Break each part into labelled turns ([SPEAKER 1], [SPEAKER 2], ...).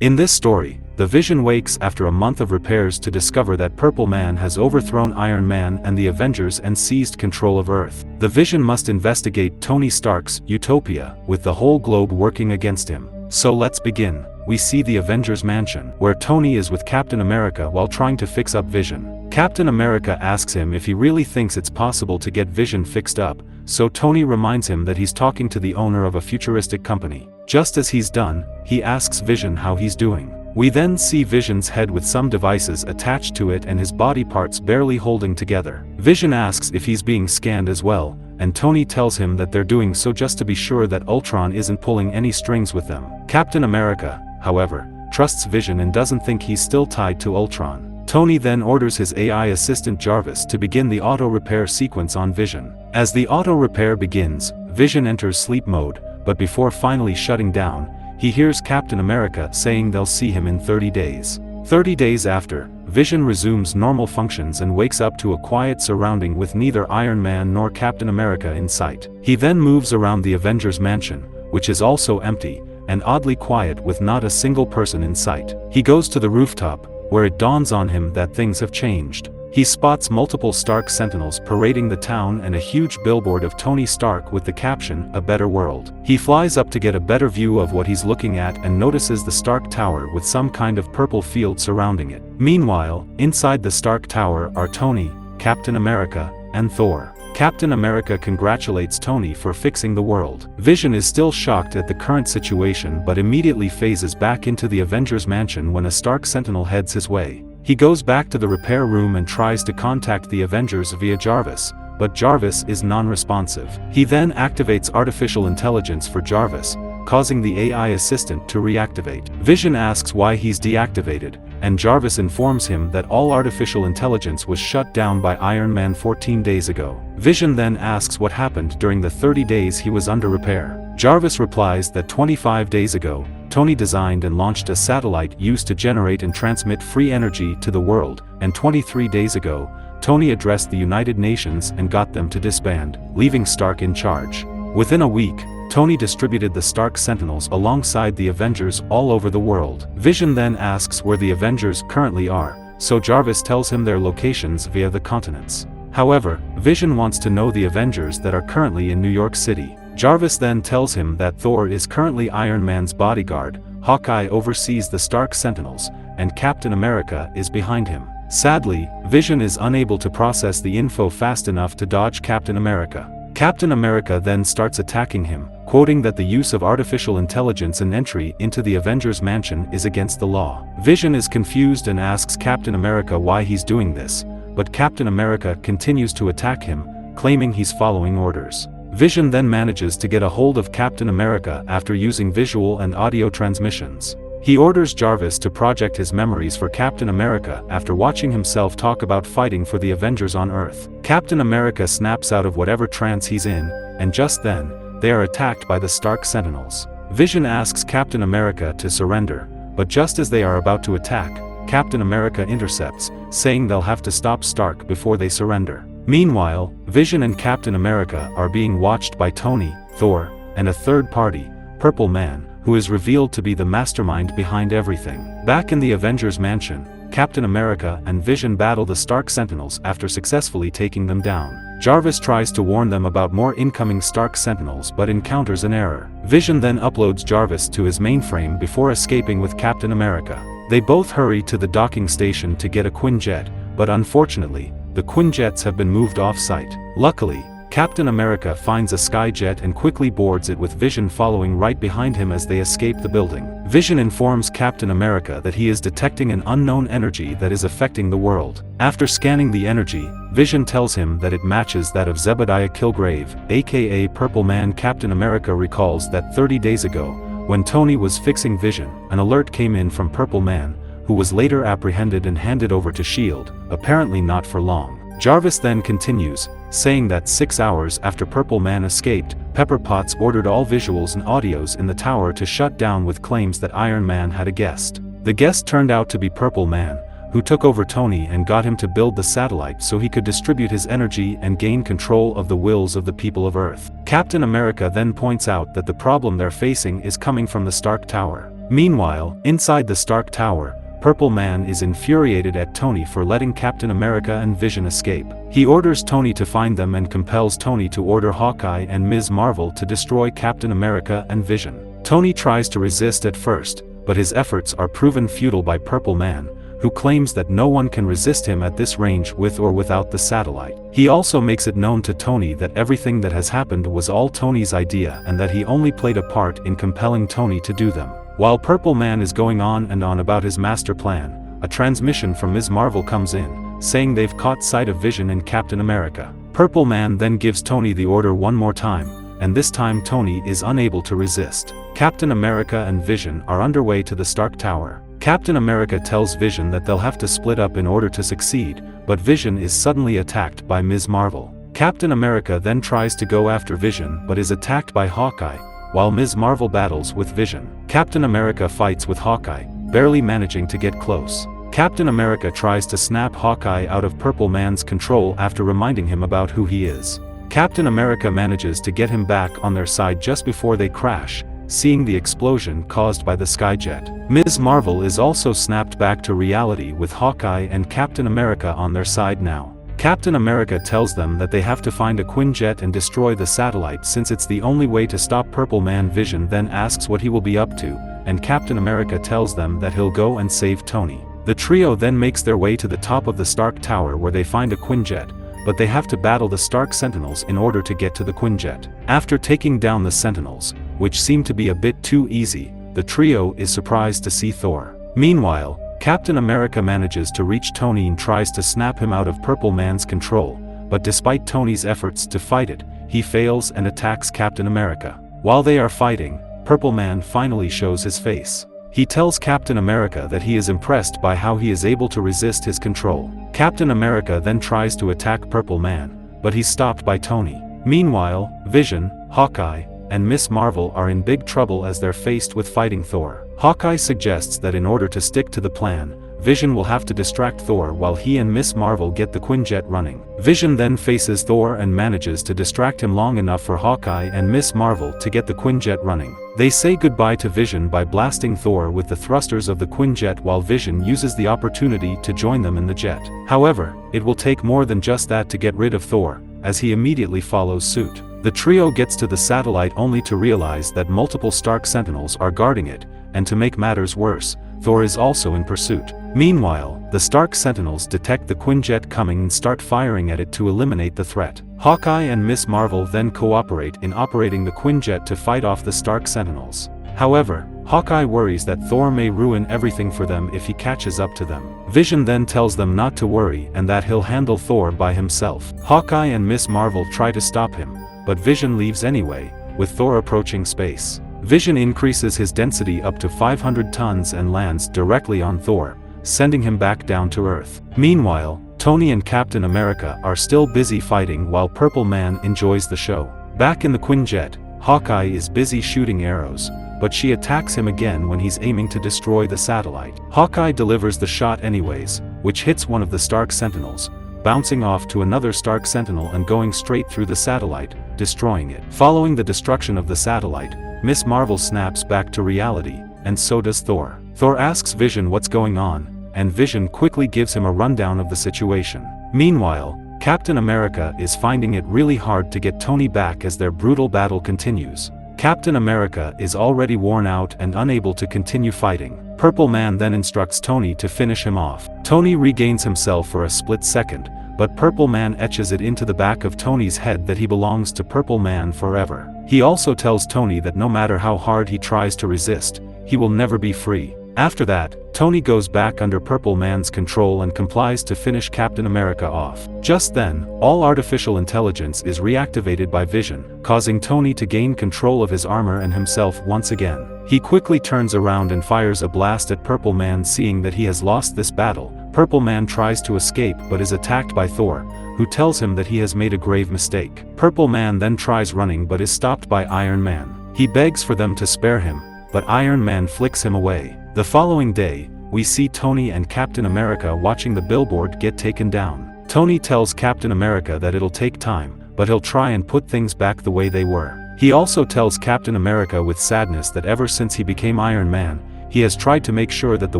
[SPEAKER 1] In this story, the Vision wakes after a month of repairs to discover that Purple Man has overthrown Iron Man and the Avengers and seized control of Earth. The Vision must investigate Tony Stark's utopia, with the whole globe working against him. So let's begin. We see the Avengers mansion, where Tony is with Captain America while trying to fix up Vision. Captain America asks him if he really thinks it's possible to get Vision fixed up, so Tony reminds him that he's talking to the owner of a futuristic company. Just as he's done, he asks Vision how he's doing. We then see Vision's head with some devices attached to it and his body parts barely holding together. Vision asks if he's being scanned as well, and Tony tells him that they're doing so just to be sure that Ultron isn't pulling any strings with them. Captain America, however, trusts Vision and doesn't think he's still tied to Ultron. Tony then orders his AI assistant Jarvis to begin the auto repair sequence on Vision. As the auto repair begins, Vision enters sleep mode, but before finally shutting down, he hears Captain America saying they'll see him in 30 days. 30 days after, Vision resumes normal functions and wakes up to a quiet surrounding with neither Iron Man nor Captain America in sight. He then moves around the Avengers mansion, which is also empty, and oddly quiet with not a single person in sight. He goes to the rooftop, where it dawns on him that things have changed. He spots multiple Stark Sentinels parading the town and a huge billboard of Tony Stark with the caption, "A Better World." He flies up to get a better view of what he's looking at and notices the Stark Tower with some kind of purple field surrounding it. Meanwhile, inside the Stark Tower are Tony, Captain America, and Thor. Captain America congratulates Tony for fixing the world. Vision is still shocked at the current situation but immediately phases back into the Avengers mansion when a Stark Sentinel heads his way. He goes back to the repair room and tries to contact the Avengers via Jarvis, but Jarvis is non-responsive. He then activates artificial intelligence for Jarvis, causing the AI assistant to reactivate. Vision asks why he's deactivated, and Jarvis informs him that all artificial intelligence was shut down by Iron Man 14 days ago. Vision then asks what happened during the 30 days he was under repair. Jarvis replies that 25 days ago, Tony designed and launched a satellite used to generate and transmit free energy to the world, and 23 days ago, Tony addressed the United Nations and got them to disband, leaving Stark in charge. Within a week, Tony distributed the Stark Sentinels alongside the Avengers all over the world. Vision then asks where the Avengers currently are, so Jarvis tells him their locations via the continents. However, Vision wants to know the Avengers that are currently in New York City. Jarvis then tells him that Thor is currently Iron Man's bodyguard, Hawkeye oversees the Stark Sentinels, and Captain America is behind him. Sadly, Vision is unable to process the info fast enough to dodge Captain America. Captain America then starts attacking him, quoting that the use of artificial intelligence and entry into the Avengers mansion is against the law. Vision is confused and asks Captain America why he's doing this, but Captain America continues to attack him, claiming he's following orders. Vision then manages to get a hold of Captain America after using visual and audio transmissions. He orders Jarvis to project his memories for Captain America after watching himself talk about fighting for the Avengers on Earth. Captain America snaps out of whatever trance he's in, and just then, they are attacked by the Stark Sentinels. Vision asks Captain America to surrender, but just as they are about to attack, Captain America intercepts, saying they'll have to stop Stark before they surrender. Meanwhile, Vision and Captain America are being watched by Tony, Thor, and a third party, Purple Man, who is revealed to be the mastermind behind everything. Back in the Avengers mansion, Captain America and Vision battle the Stark Sentinels after successfully taking them down. Jarvis tries to warn them about more incoming Stark Sentinels but encounters an error. Vision then uploads Jarvis to his mainframe before escaping with Captain America. They both hurry to the docking station to get a Quinjet, but unfortunately, the Quinjets have been moved off-site. Luckily, Captain America finds a skyjet and quickly boards it with Vision following right behind him as they escape the building. Vision informs Captain America that he is detecting an unknown energy that is affecting the world. After scanning the energy, Vision tells him that it matches that of Zebediah Kilgrave, aka Purple Man. Captain America recalls that 30 days ago, when Tony was fixing Vision, an alert came in from Purple Man, who was later apprehended and handed over to S.H.I.E.L.D., apparently not for long. Jarvis then continues, saying that 6 hours after Purple Man escaped, Pepper Potts ordered all visuals and audios in the tower to shut down with claims that Iron Man had a guest. The guest turned out to be Purple Man, who took over Tony and got him to build the satellite so he could distribute his energy and gain control of the wills of the people of Earth. Captain America then points out that the problem they're facing is coming from the Stark Tower. Meanwhile, inside the Stark Tower, Purple Man is infuriated at Tony for letting Captain America and Vision escape. He orders Tony to find them and compels Tony to order Hawkeye and Ms. Marvel to destroy Captain America and Vision. Tony tries to resist at first, but his efforts are proven futile by Purple Man, who claims that no one can resist him at this range with or without the satellite. He also makes it known to Tony that everything that has happened was all Tony's idea and that he only played a part in compelling Tony to do them. While Purple Man is going on and on about his master plan, a transmission from Ms. Marvel comes in, saying they've caught sight of Vision and Captain America. Purple Man then gives Tony the order one more time, and this time Tony is unable to resist. Captain America and Vision are underway to the Stark Tower. Captain America tells Vision that they'll have to split up in order to succeed, but Vision is suddenly attacked by Ms. Marvel. Captain America then tries to go after Vision but is attacked by Hawkeye, while Ms. Marvel battles with Vision. Captain America fights with Hawkeye, barely managing to get close. Captain America tries to snap Hawkeye out of Purple Man's control after reminding him about who he is. Captain America manages to get him back on their side just before they crash, seeing the explosion caused by the skyjet. Ms. Marvel is also snapped back to reality with Hawkeye and Captain America on their side now. Captain America tells them that they have to find a Quinjet and destroy the satellite since it's the only way to stop Purple Man. Vision then asks what he will be up to, and Captain America tells them that he'll go and save Tony. The trio then makes their way to the top of the Stark Tower where they find a Quinjet, but they have to battle the Stark Sentinels in order to get to the Quinjet. After taking down the Sentinels, which seem to be a bit too easy, the trio is surprised to see Thor. Meanwhile, Captain America manages to reach Tony and tries to snap him out of Purple Man's control, but despite Tony's efforts to fight it, he fails and attacks Captain America. While they are fighting, Purple Man finally shows his face. He tells Captain America that he is impressed by how he is able to resist his control. Captain America then tries to attack Purple Man, but he's stopped by Tony. Meanwhile, Vision, Hawkeye, and Ms. Marvel are in big trouble as they're faced with fighting Thor. Hawkeye suggests that in order to stick to the plan, Vision will have to distract Thor while he and Ms. Marvel get the Quinjet running. Vision then faces Thor and manages to distract him long enough for Hawkeye and Ms. Marvel to get the Quinjet running. They say goodbye to Vision by blasting Thor with the thrusters of the Quinjet while Vision uses the opportunity to join them in the jet. However, it will take more than just that to get rid of Thor, as he immediately follows suit. The trio gets to the satellite only to realize that multiple Stark Sentinels are guarding it, and to make matters worse, Thor is also in pursuit. Meanwhile, the Stark Sentinels detect the Quinjet coming and start firing at it to eliminate the threat. Hawkeye and Ms. Marvel then cooperate in operating the Quinjet to fight off the Stark Sentinels. However, Hawkeye worries that Thor may ruin everything for them if he catches up to them. Vision then tells them not to worry and that he'll handle Thor by himself. Hawkeye and Ms. Marvel try to stop him, but Vision leaves anyway, with Thor approaching space. Vision increases his density up to 500 tons and lands directly on Thor, sending him back down to Earth. Meanwhile, Tony and Captain America are still busy fighting while Purple Man enjoys the show. Back in the Quinjet, Hawkeye is busy shooting arrows, but she attacks him again when he's aiming to destroy the satellite. Hawkeye delivers the shot anyways, which hits one of the Stark Sentinels, bouncing off to another Stark Sentinel and going straight through the satellite, destroying it. Following the destruction of the satellite, Ms. Marvel snaps back to reality, and so does Thor. Thor asks Vision what's going on, and Vision quickly gives him a rundown of the situation. Meanwhile, Captain America is finding it really hard to get Tony back as their brutal battle continues. Captain America is already worn out and unable to continue fighting. Purple Man then instructs Tony to finish him off. Tony regains himself for a split second, but Purple Man etches it into the back of Tony's head that he belongs to Purple Man forever. He also tells Tony that no matter how hard he tries to resist, he will never be free. After that, Tony goes back under Purple Man's control and complies to finish Captain America off. Just then, all artificial intelligence is reactivated by Vision, causing Tony to gain control of his armor and himself once again. He quickly turns around and fires a blast at Purple Man. Seeing that he has lost this battle, Purple Man tries to escape but is attacked by Thor, who tells him that he has made a grave mistake. Purple Man then tries running but is stopped by Iron Man. He begs for them to spare him, but Iron Man flicks him away. The following day, we see Tony and Captain America watching the billboard get taken down. Tony tells Captain America that it'll take time, but he'll try and put things back the way they were. He also tells Captain America with sadness that ever since he became Iron Man, He has tried to make sure that the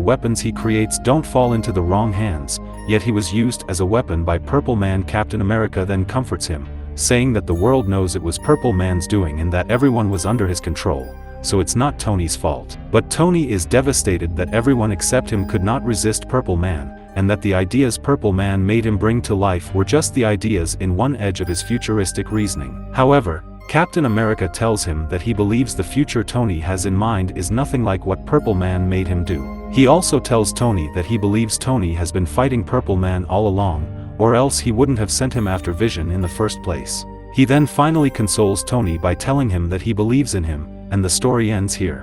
[SPEAKER 1] weapons he creates don't fall into the wrong hands, yet he was used as a weapon by Purple Man. Captain America then comforts him, saying that the world knows it was Purple Man's doing and that everyone was under his control, so it's not Tony's fault. But Tony is devastated that everyone except him could not resist Purple Man, and that the ideas Purple Man made him bring to life were just the ideas in one edge of his futuristic reasoning. However, Captain America tells him that he believes the future Tony has in mind is nothing like what Purple Man made him do. He also tells Tony that he believes Tony has been fighting Purple Man all along, or else he wouldn't have sent him after Vision in the first place. He then finally consoles Tony by telling him that he believes in him, and the story ends here.